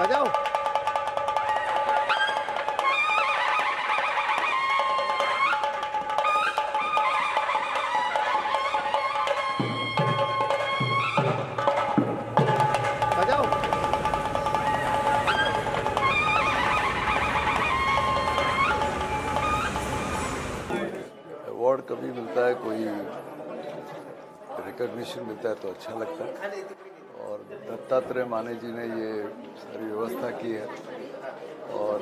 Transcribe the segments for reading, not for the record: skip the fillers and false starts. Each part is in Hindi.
बजाओ। बजाओ। अवार्ड कभी मिलता है, कोई रिकॉग्निशन मिलता है तो अच्छा लगता है। और दत्तात्रेय माने जी ने ये सारी व्यवस्था की है। और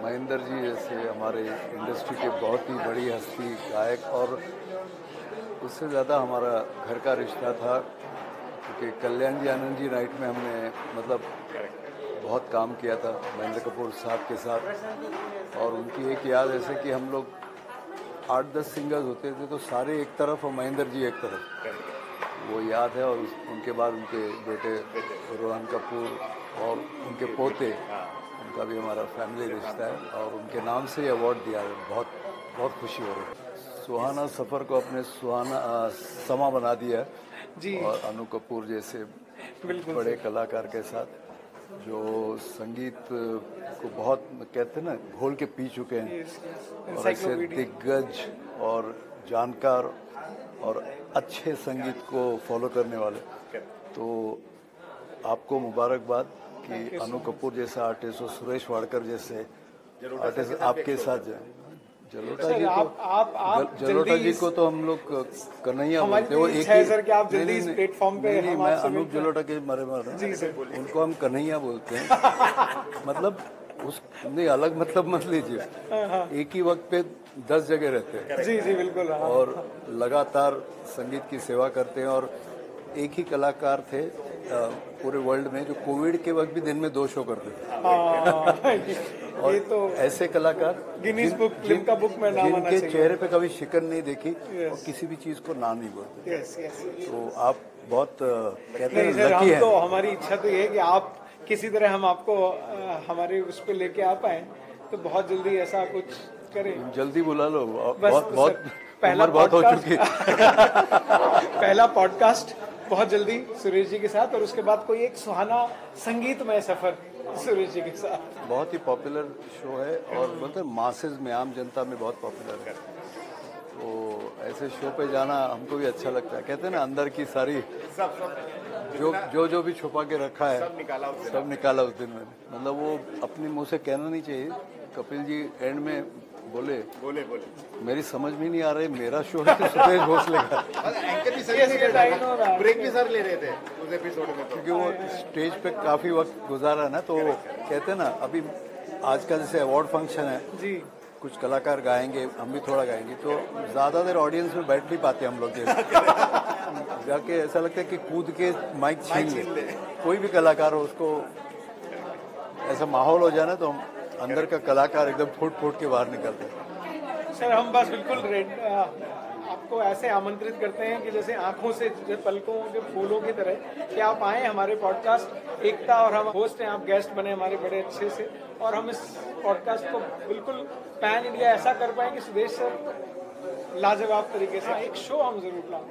महेंद्र जी जैसे हमारे इंडस्ट्री के बहुत ही बड़ी हस्ती, गायक, और उससे ज़्यादा हमारा घर का रिश्ता था, क्योंकि कल्याण जी आनंद जी नाइट में हमने मतलब बहुत काम किया था महेंद्र कपूर साहब के साथ। और उनकी एक याद ऐसे कि हम लोग 8-10 सिंगर्स होते थे तो सारे एक तरफ और महेंद्र जी एक तरफ, वो याद है। और उनके बाद उनके बेटे रोहन कपूर और उनके पोते, उनका भी हमारा फैमिली रिश्ता है और उनके नाम से ये अवार्ड दिया है। बहुत बहुत खुशी हो रही है। सुहाना सफ़र को अपने सुहाना समा बना दिया है। जी। और अनु कपूर जैसे बिल्कुल बड़े कलाकार के साथ, जो संगीत को बहुत कहते हैं ना घोल के पी चुके हैं, और ऐसे दिग्गज और जानकार और अच्छे संगीत को फॉलो करने वाले, तो आपको मुबारकबाद कि अनु कपूर जैसा आर्टिस्ट और सुरेश वाडकर जैसे आर्टिस्ट आपके साथ जाए। जलोटा जी को जलोटा जी को तो हम लोग कन्हैया बोलते हैं। वो एक ही सर कि आप जल्दी इस प्लेटफॉर्म पे नहीं, मैं अनूप जलोटा के मरे उनको हम कन्हैया बोलते हैं। मतलब उस नहीं, अलग मतलब मत लीजिए। एक ही वक्त पे 10 जगह रहते हैं। जी जी बिल्कुल। और लगातार संगीत की सेवा करते हैं। और एक ही कलाकार थे पूरे वर्ल्ड में जो कोविड के वक्त भी दिन में 2 शो करते थे। और ये तो ऐसे कलाकार गिनीज बुक लिम्का बुक में नाम आना जिनके चाहिए। चेहरे पे कभी शिकन नहीं देखी और किसी भी चीज को ना नहीं बोलते। Yes yes. तो आप बहुत कहते हैं सर, लकी हैं। तो हमारी इच्छा तो ये है कि आप किसी तरह हम आपको हमारे उस पर लेके आ पाए, तो बहुत जल्दी ऐसा कुछ करें। जल्दी बुला लो। बस बहुत बहुत पहला उम्र बहुत हो चुकी है। पहला पॉडकास्ट बहुत जल्दी सुरेश जी के साथ, और उसके बाद कोई एक सुहाना संगीतमय सफर सुरेश जी के साथ। बहुत ही पॉपुलर शो है और बोलते हैं मासेस में, आम जनता में बहुत पॉपुलर है। तो ऐसे शो पे जाना हमको भी अच्छा लगता है। कहते हैं ना अंदर की सारी जो भी छुपा के रखा है सब निकाला उस दिन में। मतलब वो अपने मुंह से कहना नहीं चाहिए। कपिल जी एंड में बोले मेरी समझ में नहीं आ रही, मेरा शो है कि सुरेश भोसले का। ब्रेक भी सर ले रहे थे उस एपिसोड में, क्योंकि वो स्टेज पे काफी वक्त गुजारा ना, तो कहते हैं ना अभी आज का जैसे अवार्ड फंक्शन है जी, कुछ कलाकार गाएंगे, हम भी थोड़ा गाएंगे, तो ज्यादा देर ऑडियंस में बैठ नहीं पाते हम लोग। जाके ऐसा लगता है कि कूद के माइक छीन ले। कोई भी कलाकार हो, उसको ऐसा माहौल हो जाए ना तो हम अंदर का कलाकार एकदम फूट के बाहर निकलते हैं। सर हम बस बिल्कुल आपको ऐसे आमंत्रित करते हैं कि जैसे आंखों से पलकों के फूलों की तरह कि आप आए हमारे पॉडकास्ट एकता, और हम होस्ट हैं, आप गेस्ट बने हमारे बड़े अच्छे से, और हम इस पॉडकास्ट को बिल्कुल पैन इंडिया ऐसा कर पाए कि सुदेश सर लाजवाब तरीके से एक शो हम जरूर लाएं।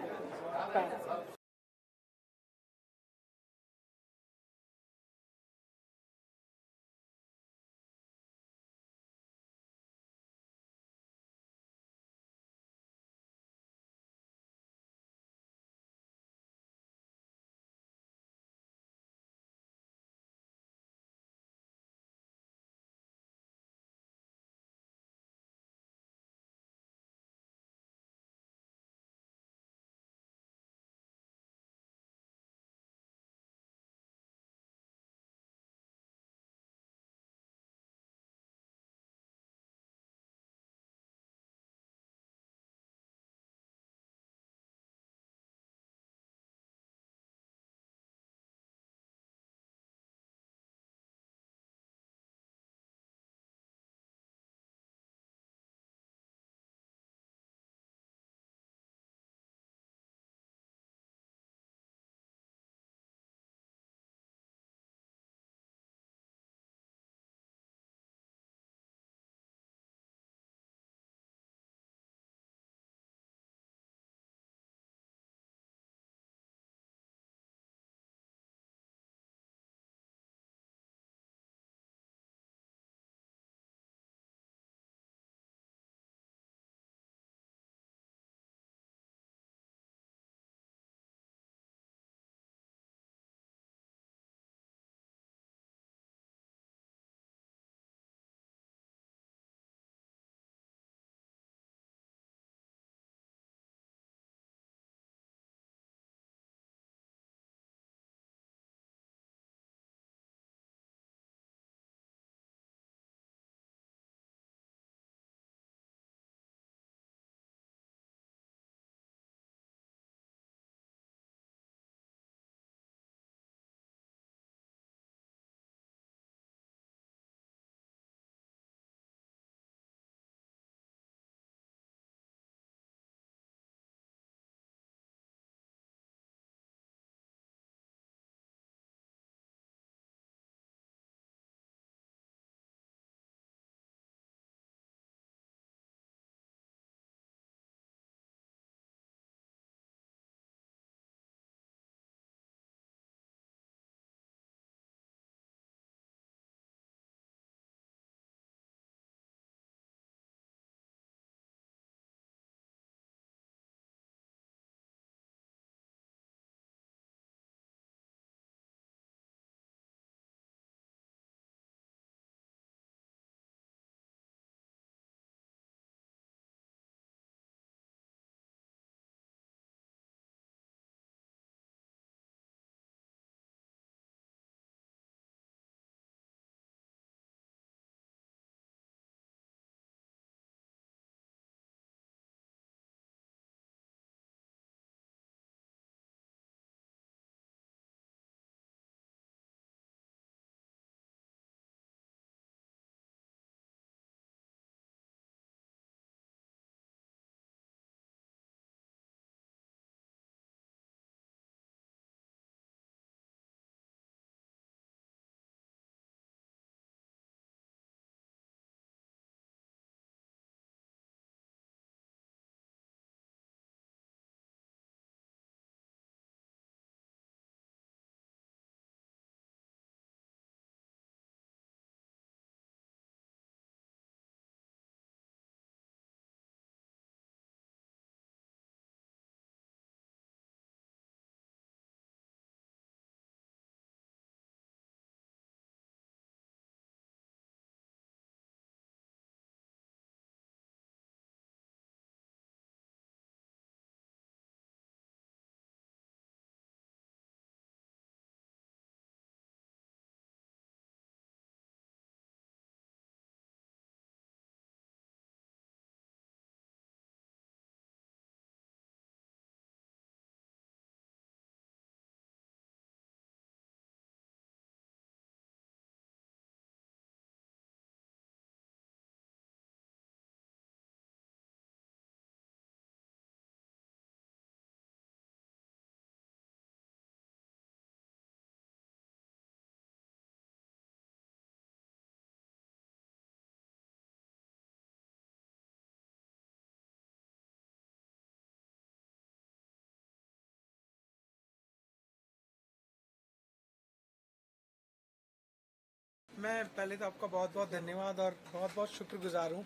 मैं पहले तो आपका बहुत बहुत धन्यवाद और बहुत बहुत शुक्रगुजार हूँ।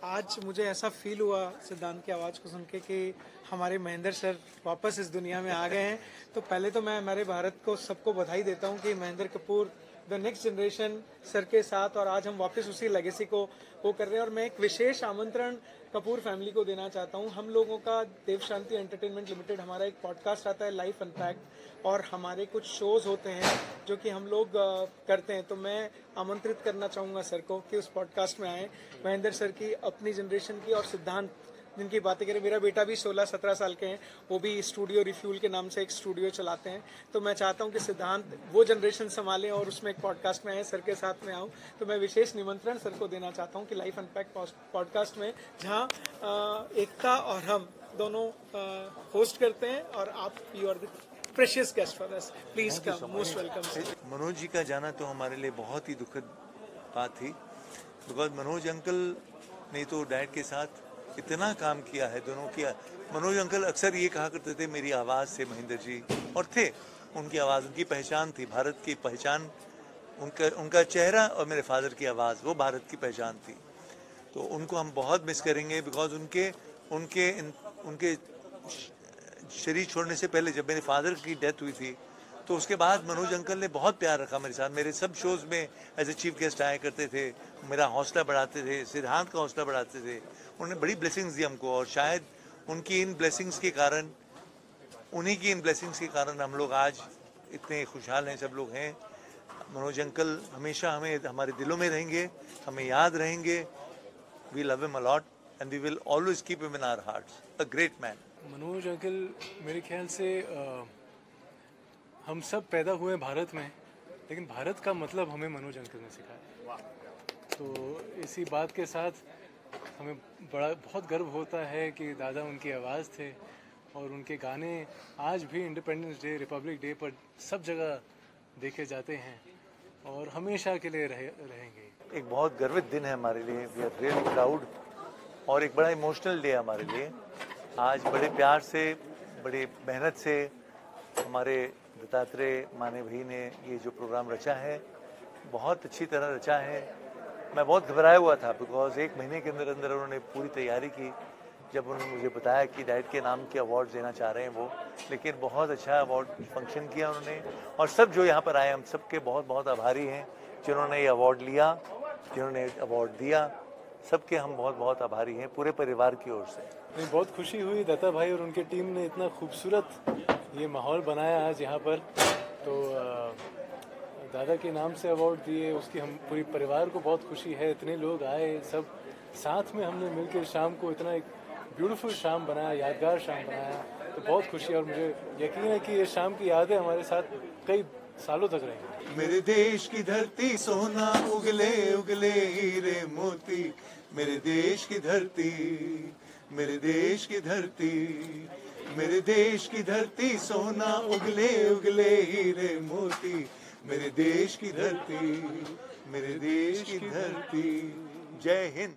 आज मुझे ऐसा फील हुआ सिद्धांत की आवाज़ को सुन के कि हमारे महेंद्र सर वापस इस दुनिया में आ गए हैं। तो पहले तो मैं हमारे भारत को सबको बधाई देता हूँ कि Mahendra Kapoor the next generation sir के साथ, और आज हम वापस उसी लेगेसी को वो कर रहे हैं। और मैं एक विशेष आमंत्रण कपूर फैमिली को देना चाहता हूँ। हम लोगों का देव शांति एंटरटेनमेंट लिमिटेड, हमारा एक पॉडकास्ट आता है लाइफ अनपैक्ड, और हमारे कुछ शोज़ होते हैं जो कि हम लोग करते हैं। तो मैं आमंत्रित करना चाहूँगा सर को कि उस पॉडकास्ट में आएँ। महेंद्र सर की अपनी जनरेशन की और सिद्धांत जिनकी बातें करें, मेरा बेटा भी 16-17 साल के हैं, वो भी स्टूडियो रिफ्यूल के नाम से एक स्टूडियो चलाते हैं। तो मैं चाहता हूं कि सिद्धांत वो जनरेशन संभालें और उसमें एक पॉडकास्ट में आए, सर के साथ में आऊं। तो मैं विशेष निमंत्रण सर को देना चाहता हूं कि लाइफ अनपैक्ड पॉडकास्ट में, जहां एकता और हम दोनों होस्ट करते हैं, और आप you are the precious guest for us, please come, most welcome. Manoj ji का जाना तो हमारे लिए बहुत ही दुखद बात थी, बिकॉज मनोज अंकल ने तो डैड के साथ इतना काम किया है, दोनों किया। मनोज अंकल अक्सर ये कहा करते थे, मेरी आवाज़ से महेंद्र जी, और थे उनकी आवाज़, उनकी पहचान थी, भारत की पहचान, उनका चेहरा और मेरे फादर की आवाज़, वो भारत की पहचान थी। तो उनको हम बहुत मिस करेंगे, बिकॉज उनके शरीर छोड़ने से पहले जब मेरे फादर की डेथ हुई थी, तो उसके बाद मनोज अंकल ने बहुत प्यार रखा मेरे साथ। मेरे सब शोज़ में एज ए चीफ गेस्ट आया करते थे, मेरा हौसला बढ़ाते थे, सिद्धांत का हौसला बढ़ाते थे। उन्होंने बड़ी ब्लेसिंग्स दी हमको, और शायद उनकी इन ब्लेसिंग्स के कारण, उन्हीं की इन ब्लेसिंग्स के कारण हम लोग आज इतने खुशहाल हैं, सब लोग हैं। मनोज अंकल हमेशा हमारे दिलों में रहेंगे, हमें याद रहेंगे। We love him a lot and we will always keep him in our hearts. A great man. Manoj uncle मेरे ख्याल से हम सब पैदा हुए भारत में, लेकिन भारत का मतलब हमें मनोज अंकल ने सिखाया। तो इसी बात के साथ हमें बहुत गर्व होता है कि दादा उनकी आवाज़ थे, और उनके गाने आज भी इंडिपेंडेंस डे, रिपब्लिक डे पर सब जगह देखे जाते हैं, और हमेशा के लिए रहेंगे। एक बहुत गर्वित दिन है हमारे लिए, वी आर रियली प्राउड, और एक बड़ा इमोशनल डे है हमारे लिए। आज बड़े प्यार से, बड़ी मेहनत से हमारे दत्तात्रेय माने भाई ने ये जो प्रोग्राम रचा है, बहुत अच्छी तरह रचा है। मैं बहुत घबराया हुआ था, बिकॉज 1 महीने के अंदर अंदर उन्होंने पूरी तैयारी की। जब उन्होंने मुझे बताया कि डैड के नाम के अवार्ड देना चाह रहे हैं वो, लेकिन बहुत अच्छा अवार्ड फंक्शन किया उन्होंने, और सब जो यहाँ पर आए हम सबके बहुत बहुत आभारी हैं, जिन्होंने ये अवार्ड लिया, जिन्होंने अवार्ड दिया, सबके हम बहुत बहुत आभारी हैं, पूरे परिवार की ओर से। नहीं, बहुत खुशी हुई, दत्ता भाई और उनके टीम ने इतना खूबसूरत ये माहौल बनाया आज यहाँ पर। तो दादा के नाम से अवार्ड दिए, उसकी हम पूरी परिवार को बहुत खुशी है। इतने लोग आए, सब साथ में हमने मिलकर शाम को इतना एक ब्यूटीफुल शाम बनाया, यादगार शाम बनाया। तो बहुत खुशी, और मुझे यकीन है कि ये शाम की यादें हमारे साथ कई सालों तक रहेंगी। मेरे देश की धरती सोना, उगले उगले हीरे मोती, मेरे देश की धरती, मेरे देश की धरती, मेरे देश की धरती सोना, उगले उगले हीरे मोती, मेरे देश की धरती, मेरे देश की धरती। जय हिंद।